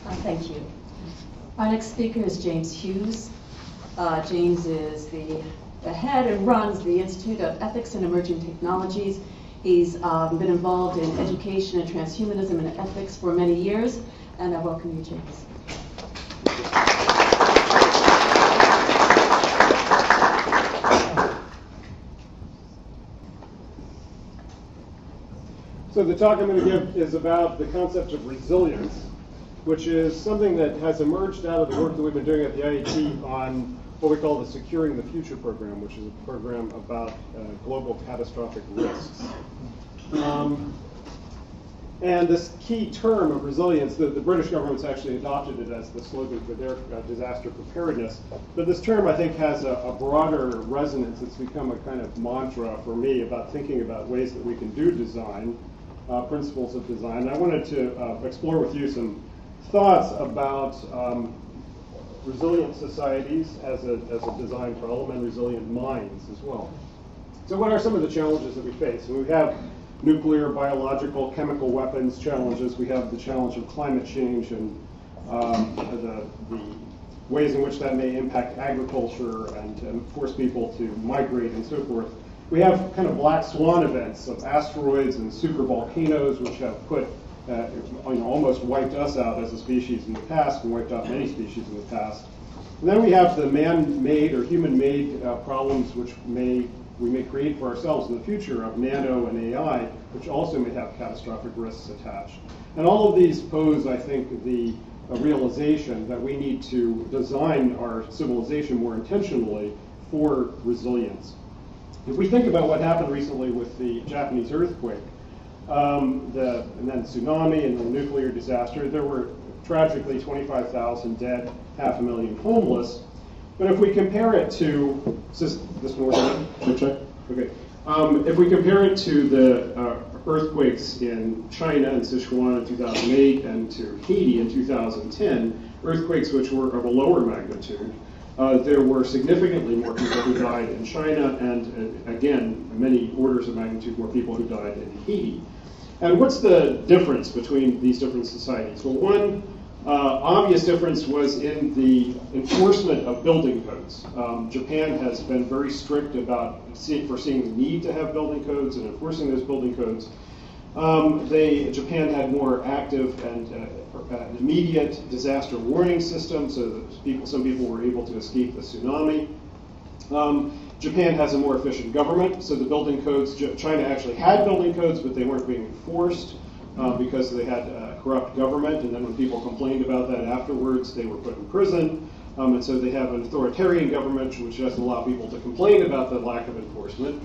Thank you. Our next speaker is James Hughes. James is the head and runs the Institute of Ethics and Emerging Technologies. He's been involved in education and transhumanism and ethics for many years, and I welcome you, James. So the talk I'm going to give is about the concept of resilience, which is something that has emerged out of the work that we've been doing at the IET on what we call the Securing the Future program, which is a program about global catastrophic risks. And this key term of resilience, the British government's actually adopted it as the slogan for their disaster preparedness. But this term, I think, has a broader resonance. It's become a kind of mantra for me about thinking about ways that we can do design, principles of design. And I wanted to explore with you some thoughts about resilient societies as a design problem and resilient minds as well. So what are some of the challenges that we face? We have nuclear, biological, chemical weapons challenges. We have the challenge of climate change and the ways in which that may impact agriculture and force people to migrate and so forth. We have kind of black swan events of asteroids and supervolcanoes, which have put almost wiped us out as a species in the past and wiped out many species in the past. And then we have the man-made or human-made problems which we may create for ourselves in the future of nano and AI, which also may have catastrophic risks attached. And all of these pose, I think, the realization that we need to design our civilization more intentionally for resilience. If we think about what happened recently with the Japanese earthquake, and then tsunami and the nuclear disaster, there were tragically 25,000 dead, 500,000 homeless. But if we compare it to this one, okay. If we compare it to the earthquakes in China and Sichuan in 2008 and to Haiti in 2010, earthquakes which were of a lower magnitude, there were significantly more people who died in China, and again, many orders of magnitude more people who died in Haiti. And what's the difference between these different societies? Well, one obvious difference was in the enforcement of building codes. Japan has been very strict about foreseeing the need to have building codes and enforcing those building codes. Japan had more active and immediate disaster warning systems, so that some people were able to escape the tsunami. Japan has a more efficient government, so the building codes, China actually had building codes, but they weren't being enforced because they had a corrupt government, and then when people complained about that afterwards, they were put in prison. And so they have an authoritarian government, which doesn't allow people to complain about the lack of enforcement.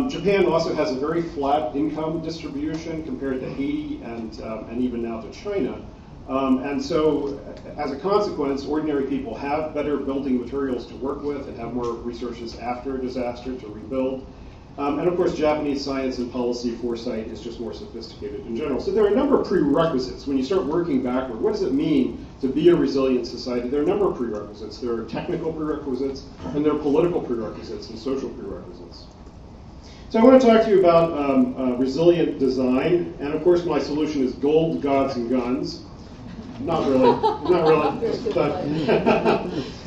Japan also has a very flat income distribution compared to Haiti and even now to China. And so, as a consequence, ordinary people have better building materials to work with and have more resources after a disaster to rebuild. And of course, Japanese science and policy foresight is just more sophisticated in general. So there are a number of prerequisites. When you start working backward, what does it mean to be a resilient society? There are a number of prerequisites. There are technical prerequisites, and there are political prerequisites and social prerequisites. So I want to talk to you about resilient design. And of course, my solution is gold, gods, and guns. Not really, not really. But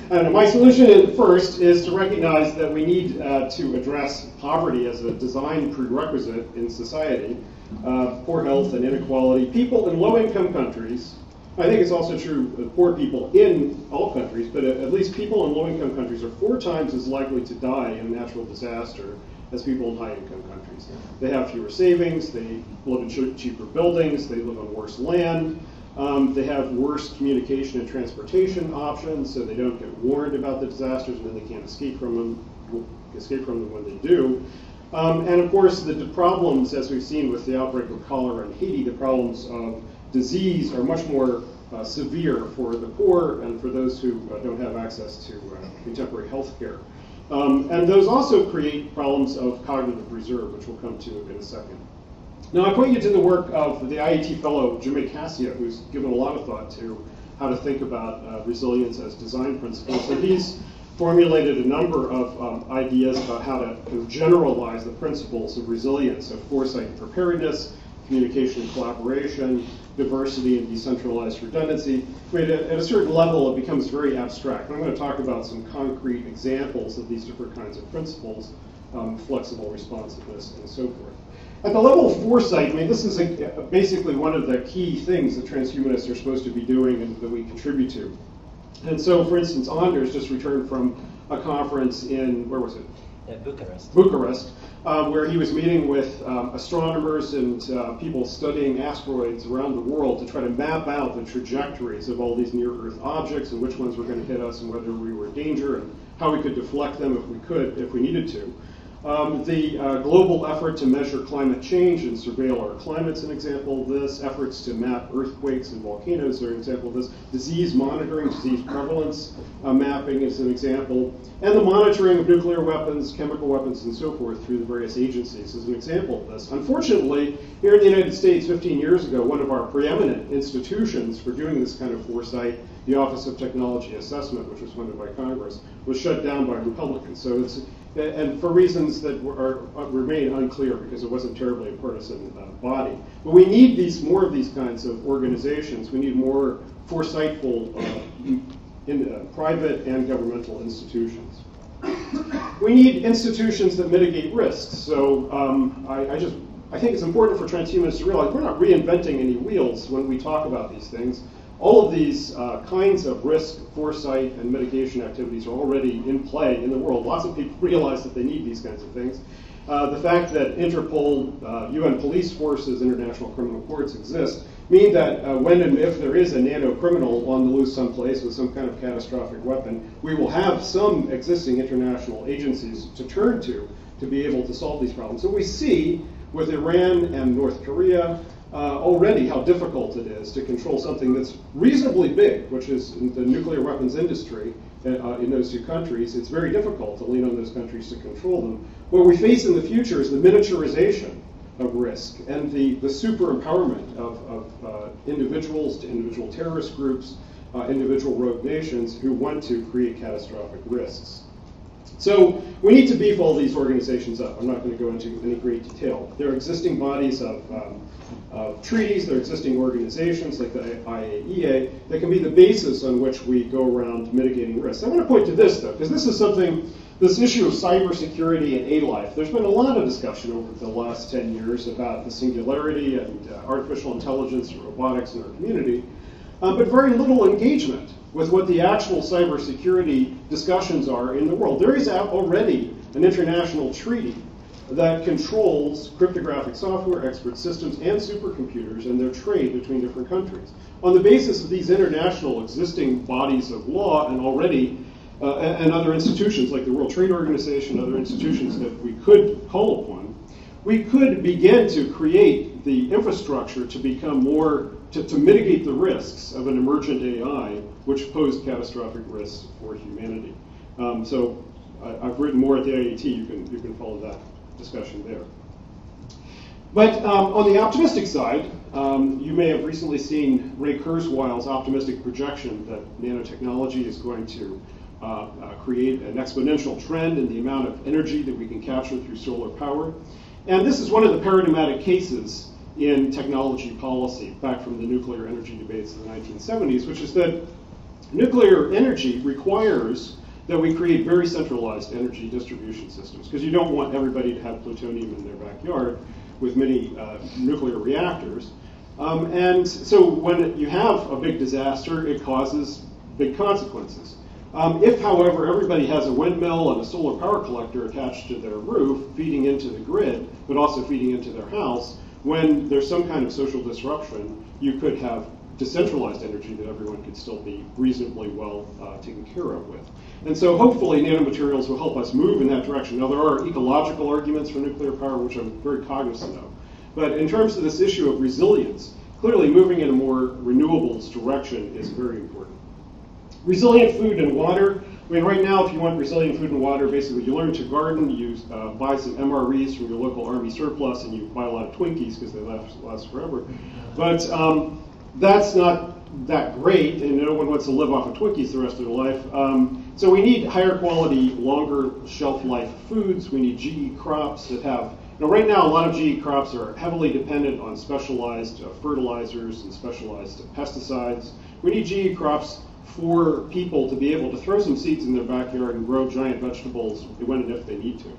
and my solution first is to recognize that we need to address poverty as a design prerequisite in society, poor health and inequality. People in low-income countries, I think it's also true of poor people in all countries, but at least people in low-income countries are 4 times as likely to die in a natural disaster as people in high-income countries. They have fewer savings, they live in cheaper buildings, they live on worse land. They have worse communication and transportation options, so they don't get warned about the disasters and then they can't escape from them when they do. And of course, the problems, as we've seen with the outbreak of cholera in Haiti, the problems of disease are much more severe for the poor and for those who don't have access to contemporary health care. And those also create problems of cognitive reserve, which we'll come to in a second. Now, I point you to the work of the IET fellow, Cascio, who's given a lot of thought to how to think about resilience as design principles. So he's formulated a number of ideas about how to kind of generalize the principles of resilience, of foresight and preparedness, communication and collaboration, diversity and decentralized redundancy. I mean, at a certain level, it becomes very abstract. I'm going to talk about some concrete examples of these different kinds of principles, flexible responsiveness, and so forth. At the level of foresight, I mean, this is basically one of the key things that transhumanists are supposed to be doing and that we contribute to. And so, for instance, Anders just returned from a conference in, where was it? Bucharest, where he was meeting with astronomers and people studying asteroids around the world to try to map out the trajectories of all these near-Earth objects and which ones were going to hit us and whether we were in danger and how we could deflect them if we needed to. The global effort to measure climate change and surveil our climate is an example of this. Efforts to map earthquakes and volcanoes are an example of this. Disease monitoring, disease prevalence mapping is an example. And the monitoring of nuclear weapons, chemical weapons, and so forth through the various agencies is an example of this. Unfortunately, here in the United States 15 years ago, one of our preeminent institutions for doing this kind of foresight, the Office of Technology Assessment, which was funded by Congress, was shut down by Republicans. So it's, and for reasons that remain unclear because it wasn't terribly a partisan body. But we need more of these kinds of organizations. We need more foresightful private and governmental institutions. We need institutions that mitigate risks. So I think it's important for transhumanists to realize we're not reinventing any wheels when we talk about these things. All of these kinds of risk, foresight, and mitigation activities are already in play in the world. Lots of people realize that they need these kinds of things. The fact that Interpol, UN police forces, international criminal courts exist mean that when and if there is a nano-criminal on the loose someplace with some kind of catastrophic weapon, we will have some existing international agencies to turn to be able to solve these problems. So we see with Iran and North Korea already how difficult it is to control something that's reasonably big, which is the nuclear weapons industry in those two countries. It's very difficult to lean on those countries to control them. What we face in the future is the miniaturization of risk and the super empowerment of individuals to individual terrorist groups, individual rogue nations who want to create catastrophic risks. So we need to beef all these organizations up. I'm not going to go into any great detail. There are existing bodies of treaties, there are existing organizations like the IAEA that can be the basis on which we go around mitigating risks. I want to point to this, though, because this is something, this issue of cybersecurity and A-life. There's been a lot of discussion over the last 10 years about the singularity and artificial intelligence and robotics in our community, but very little engagement with what the actual cybersecurity discussions are in the world. There is already an international treaty that controls cryptographic software, expert systems, and supercomputers and their trade between different countries. On the basis of these international existing bodies of law and already and other institutions like the World Trade Organization, other institutions that we could call upon, we could begin to create the infrastructure to become more, to mitigate the risks of an emergent AI which pose catastrophic risks for humanity. So I've written more at the IAT, you can follow that discussion there. But on the optimistic side, you may have recently seen Ray Kurzweil's optimistic projection that nanotechnology is going to create an exponential trend in the amount of energy that we can capture through solar power. And this is one of the paradigmatic cases in technology policy, back from the nuclear energy debates of the 1970s, which is that nuclear energy requires that we create very centralized energy distribution systems, because you don't want everybody to have plutonium in their backyard with many nuclear reactors. And so when you have a big disaster, it causes big consequences. If, however, everybody has a windmill and a solar power collector attached to their roof, feeding into the grid, but also feeding into their house, when there's some kind of social disruption, you could have decentralized energy that everyone could still be reasonably well taken care of with. And so hopefully nanomaterials will help us move in that direction. Now, there are ecological arguments for nuclear power, which I'm very cognizant of. But in terms of this issue of resilience, clearly moving in a more renewables direction is very important. Resilient food and water. I mean, right now, if you want resilient food and water, basically you learn to garden, you buy some MREs from your local Army surplus, and you buy a lot of Twinkies because they last forever. But that's not that great, and no one wants to live off of Twinkies the rest of their life. So we need higher quality, longer shelf life foods. We need GE crops that have Now, right now, a lot of GE crops are heavily dependent on specialized fertilizers and specialized pesticides. We need GE crops for people to be able to throw some seeds in their backyard and grow giant vegetables when and if they need to.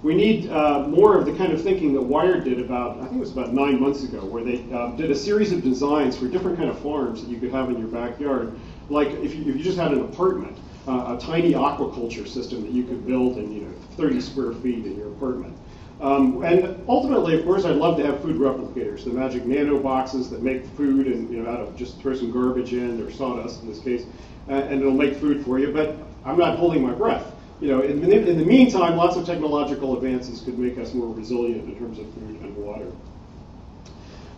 We need more of the kind of thinking that Wired did about, I think it was about 9 months ago, where they did a series of designs for different kind of farms that you could have in your backyard. Like if you just had an apartment, a tiny aquaculture system that you could build in 30 square feet in your apartment. And ultimately, of course, I'd love to have food replicators, the magic nano boxes that make food and out of just throw some garbage in, or sawdust in this case, and it'll make food for you. But I'm not holding my breath. In the meantime, lots of technological advances could make us more resilient in terms of food and water.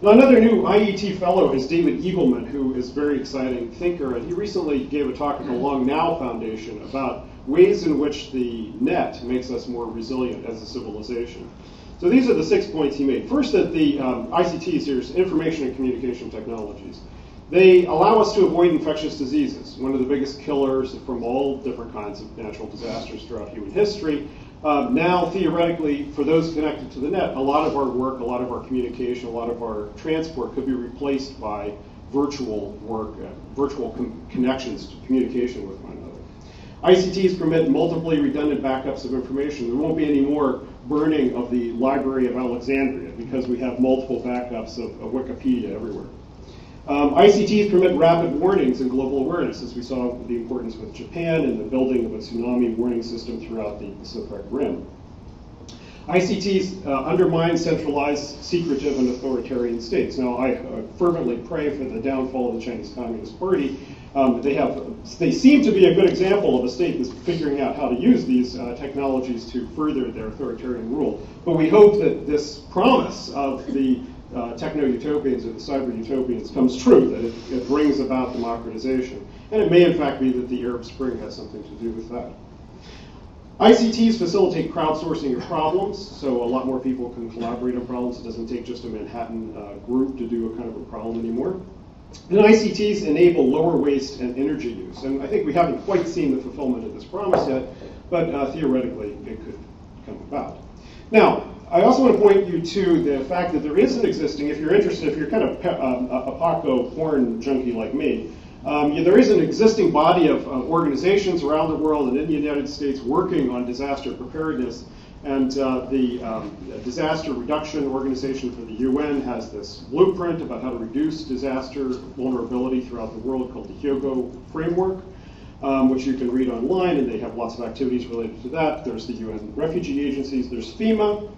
Now, another new IET fellow is David Eagleman, who is a very exciting thinker, and he recently gave a talk at the Long Now Foundation about ways in which the net makes us more resilient as a civilization. So these are the 6 points he made. First, that the ICTs, there's information and communication technologies. They allow us to avoid infectious diseases, one of the biggest killers from all different kinds of natural disasters throughout human history. Now, theoretically, for those connected to the net, a lot of our work, a lot of our communication, a lot of our transport could be replaced by virtual work, virtual connections to communication with one another. ICTs permit multiply redundant backups of information. There won't be any more burning of the Library of Alexandria because we have multiple backups of Wikipedia everywhere. ICTs permit rapid warnings and global awareness, as we saw the importance with Japan and the building of a tsunami warning system throughout the Pacific Rim. ICTs undermine centralized, secretive, and authoritarian states. Now, I fervently pray for the downfall of the Chinese Communist Party. They seem to be a good example of a state that's figuring out how to use these technologies to further their authoritarian rule. But we hope that this promise of the techno-utopians or the cyber-utopians comes true, that it brings about democratization. And it may, in fact, be that the Arab Spring has something to do with that. ICTs facilitate crowdsourcing of problems, so a lot more people can collaborate on problems. It doesn't take just a Manhattan group to do a kind of a problem anymore. And ICTs enable lower waste and energy use. And I think we haven't quite seen the fulfillment of this promise yet, but theoretically it could come about. Now, I also want to point you to the fact that there is an existing, if you're interested, if you're kind of a Paco porn junkie like me, there is an existing body of organizations around the world and in the United States working on disaster preparedness. And the Disaster Reduction Organization for the UN has this blueprint about how to reduce disaster vulnerability throughout the world called the Hyogo Framework, which you can read online, and they have lots of activities related to that. There's the UN refugee agencies. There's FEMA,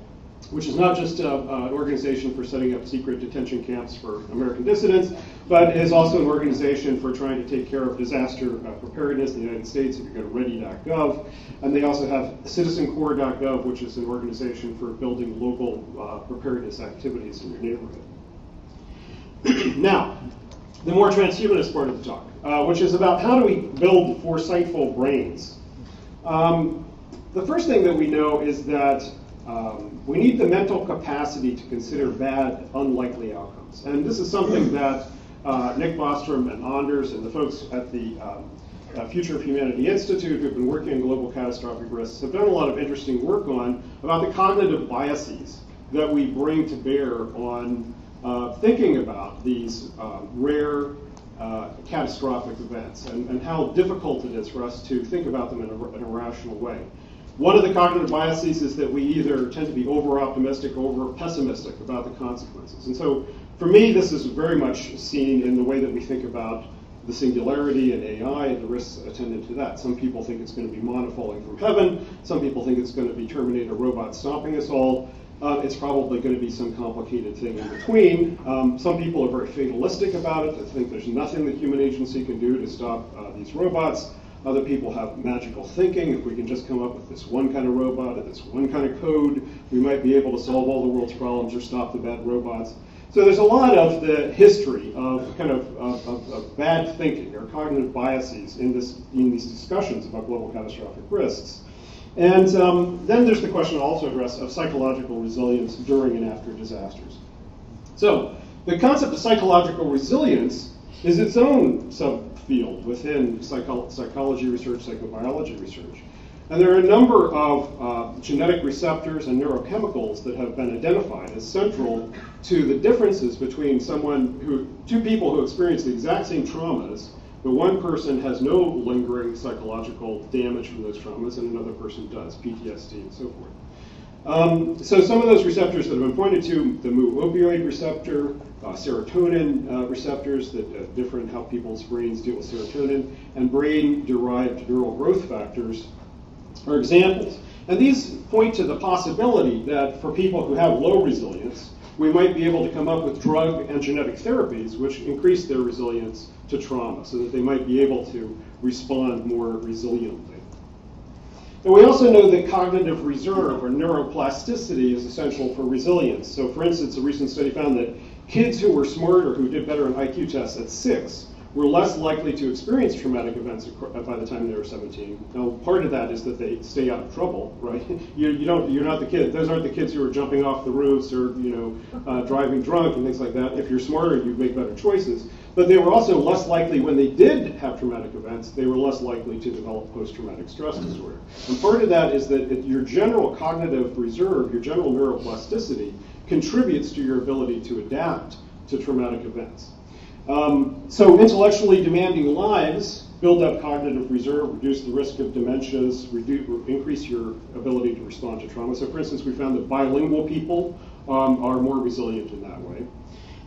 which is not just an organization for setting up secret detention camps for American dissidents, but is also an organization for trying to take care of disaster preparedness in the United States. If you go to ready.gov. And they also have citizencorps.gov, which is an organization for building local preparedness activities in your neighborhood. Now, the more transhumanist part of the talk, which is about how do we build foresightful brains. The first thing that we know is that we need the mental capacity to consider bad, unlikely outcomes. And this is something that Nick Bostrom and Anders and the folks at the Future of Humanity Institute, who've been working on global catastrophic risks, have done a lot of interesting work on about the cognitive biases that we bring to bear on thinking about these rare catastrophic events and how difficult it is for us to think about them in a rational way. One of the cognitive biases is that we either tend to be over-optimistic or over-pessimistic about the consequences. And so for me, this is very much seen in the way that we think about the singularity and AI and the risks attendant to that. Some people think it's going to be manna falling from heaven. Some people think it's going to be Terminator robots stopping us all. It's probably going to be some complicated thing in between. Some people are very fatalistic about it. They think there's nothing that human agency can do to stop these robots. Other people have magical thinking. If we can just come up with this one kind of robot and this one kind of code, we might be able to solve all the world's problems or stop the bad robots. So there's a lot of the history of kind of bad thinking or cognitive biases in these discussions about global catastrophic risks. And then there's the question also addressed of psychological resilience during and after disasters. So the concept of psychological resilience is its own subfield within psychology research, psychobiology research. And there are a number of genetic receptors and neurochemicals that have been identified as central to the differences between two people who experience the exact same traumas, but one person has no lingering psychological damage from those traumas and another person does, PTSD and so forth. So some of those receptors that have been pointed to, the mu-opioid receptor, serotonin receptors that differ in how people's brains deal with serotonin, and brain-derived neural growth factors are examples. And these point to the possibility that for people who have low resilience, we might be able to come up with drug and genetic therapies which increase their resilience to trauma so that they might be able to respond more resiliently. And we also know that cognitive reserve or neuroplasticity is essential for resilience. So for instance, a recent study found that kids who were smarter, who did better on IQ tests at 6, were less likely to experience traumatic events by the time they were 17. Now, part of that is that they stay out of trouble, right? You're not the kid. Those aren't the kids who are jumping off the roofs or driving drunk and things like that. If you're smarter, you make better choices. But they were also less likely, when they did have traumatic events, they were less likely to develop post-traumatic stress disorder. And part of that is that your general cognitive reserve, your general neuroplasticity, contributes to your ability to adapt to traumatic events. So intellectually demanding lives build up cognitive reserve, reduce the risk of dementias, increase your ability to respond to trauma. So for instance, we found that bilingual people are more resilient in that way.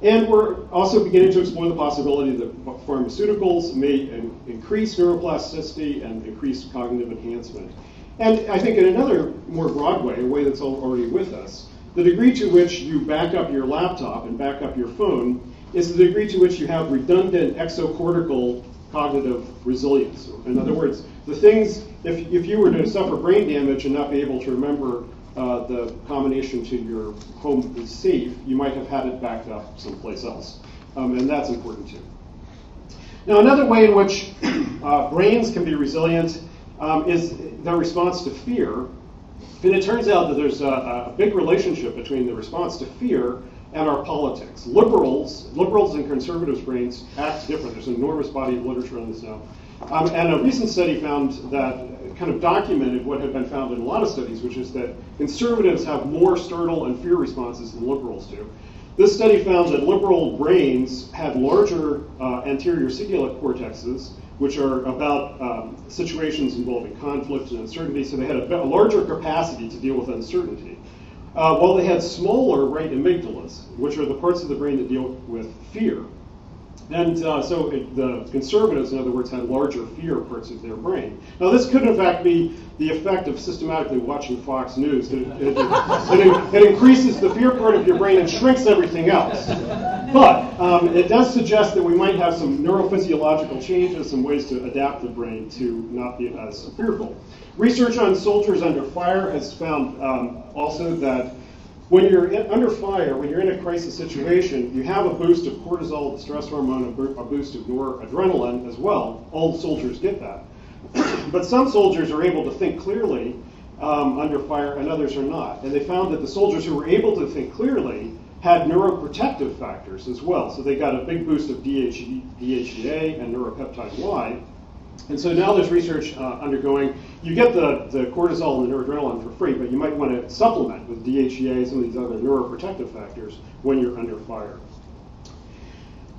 And we're also beginning to explore the possibility that pharmaceuticals may increase neuroplasticity and increase cognitive enhancement. And I think in another more broad way, a way that's already with us, the degree to which you back up your laptop and back up your phone is the degree to which you have redundant exocortical cognitive resilience. In other words, the things, if you were to suffer brain damage and not be able to remember the combination to your home safe, you might have had it backed up someplace else. And that's important too. Now, another way in which brains can be resilient is their response to fear. And it turns out that there's a big relationship between the response to fear and our politics. Liberals and conservatives' brains act different. There's an enormous body of literature on this now. And a recent study found that kind of documented what had been found in a lot of studies, which is that conservatives have more startle and fear responses than liberals do. This study found that liberal brains had larger anterior cingulate cortexes, which are about situations involving conflict and uncertainty, so they had a larger capacity to deal with uncertainty. While they had smaller right amygdalas, which are the parts of the brain that deal with fear. And so the conservatives, in other words, had larger fear parts of their brain. Now, this could, in fact, be the effect of systematically watching Fox News. It increases the fear part of your brain and shrinks everything else. But it does suggest that we might have some neurophysiological changes, some ways to adapt the brain to not be as fearful. Research on soldiers under fire has found also that when you're under fire, when you're in a crisis situation, you have a boost of cortisol, the stress hormone, a boost of noradrenaline as well. All soldiers get that. But some soldiers are able to think clearly under fire and others are not. And they found that the soldiers who were able to think clearly had neuroprotective factors as well. So they got a big boost of DHEA and neuropeptide Y. And so now there's research undergoing. You get the cortisol and the noradrenaline for free, but you might want to supplement with DHEA, some of these other neuroprotective factors when you're under fire.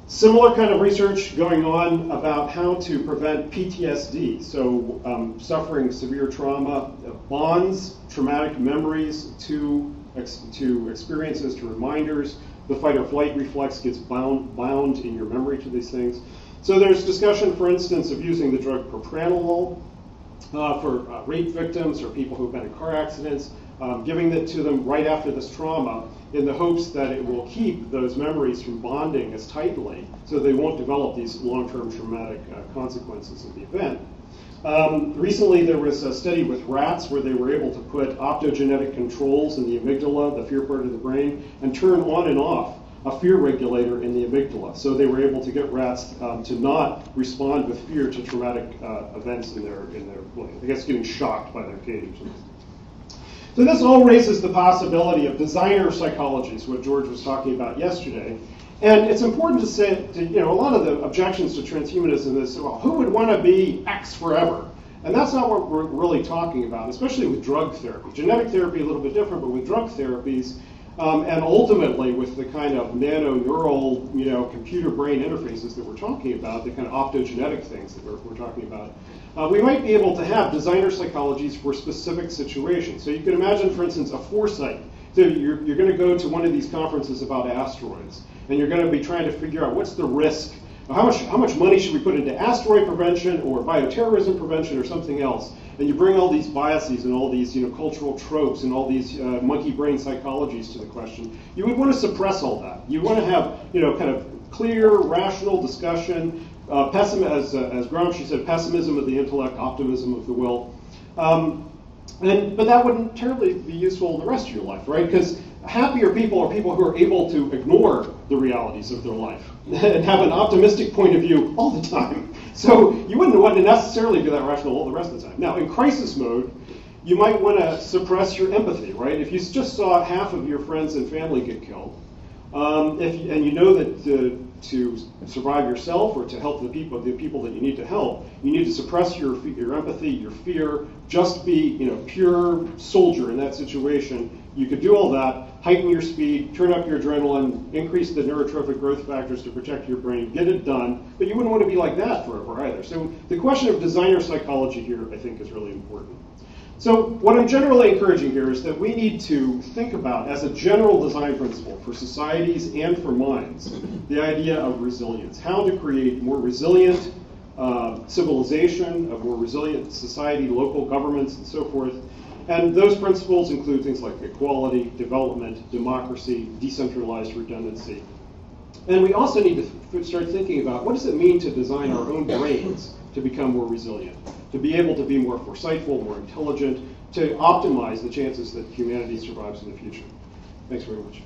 Similar kind of research going on about how to prevent PTSD, so suffering severe trauma bonds traumatic memories to experiences, to reminders. The fight or flight reflex gets bound in your memory to these things. So there's discussion, for instance, of using the drug propranolol for rape victims or people who've been in car accidents, giving it to them right after this trauma in the hopes that it will keep those memories from bonding as tightly so they won't develop these long-term traumatic consequences of the event. Recently, there was a study with rats where they were able to put optogenetic controls in the amygdala, the fear part of the brain, and turn on and off a fear regulator in the amygdala. So they were able to get rats to not respond with fear to traumatic events in their I guess getting shocked by their cage. So this all raises the possibility of designer psychologies, what George was talking about yesterday. And it's important to say, a lot of the objections to transhumanism is, well, who would want to be X forever? And that's not what we're really talking about, especially with drug therapy. Genetic therapy a little bit different, but with drug therapies, and ultimately with the kind of nano-neural, computer-brain interfaces that we're talking about, the kind of optogenetic things that we're talking about, we might be able to have designer psychologies for specific situations. So you can imagine, for instance, a foresight. So you're going to go to one of these conferences about asteroids, and you're going to be trying to figure out what's the risk. How much money should we put into asteroid prevention or bioterrorism prevention or something else? And you bring all these biases and all these cultural tropes and all these monkey brain psychologies to the question. You would want to suppress all that. You want to have kind of clear, rational discussion. As Gramsci said, pessimism of the intellect, optimism of the will. But that wouldn't terribly be useful in the rest of your life, right? Because happier people are people who are able to ignore the realities of their life and have an optimistic point of view all the time. So you wouldn't want to necessarily do that rational all the rest of the time. Now, in crisis mode, you might want to suppress your empathy, right? If you just saw half of your friends and family get killed, and you know that to survive yourself or to help the people that you need to help, you need to suppress your empathy, your fear, just be pure soldier in that situation. You could do all that, heighten your speed, turn up your adrenaline, increase the neurotrophic growth factors to protect your brain, get it done, but you wouldn't want to be like that forever either. So the question of designer psychology here, I think, is really important. So what I'm generally encouraging here is that we need to think about, as a general design principle for societies and for minds, the idea of resilience. How to create more resilient civilization, a more resilient society, local governments, and so forth. And those principles include things like equality, development, democracy, decentralized redundancy. And we also need to start thinking about what does it mean to design our own brains to become more resilient, to be able to be more foresightful, more intelligent, to optimize the chances that humanity survives in the future. Thanks very much.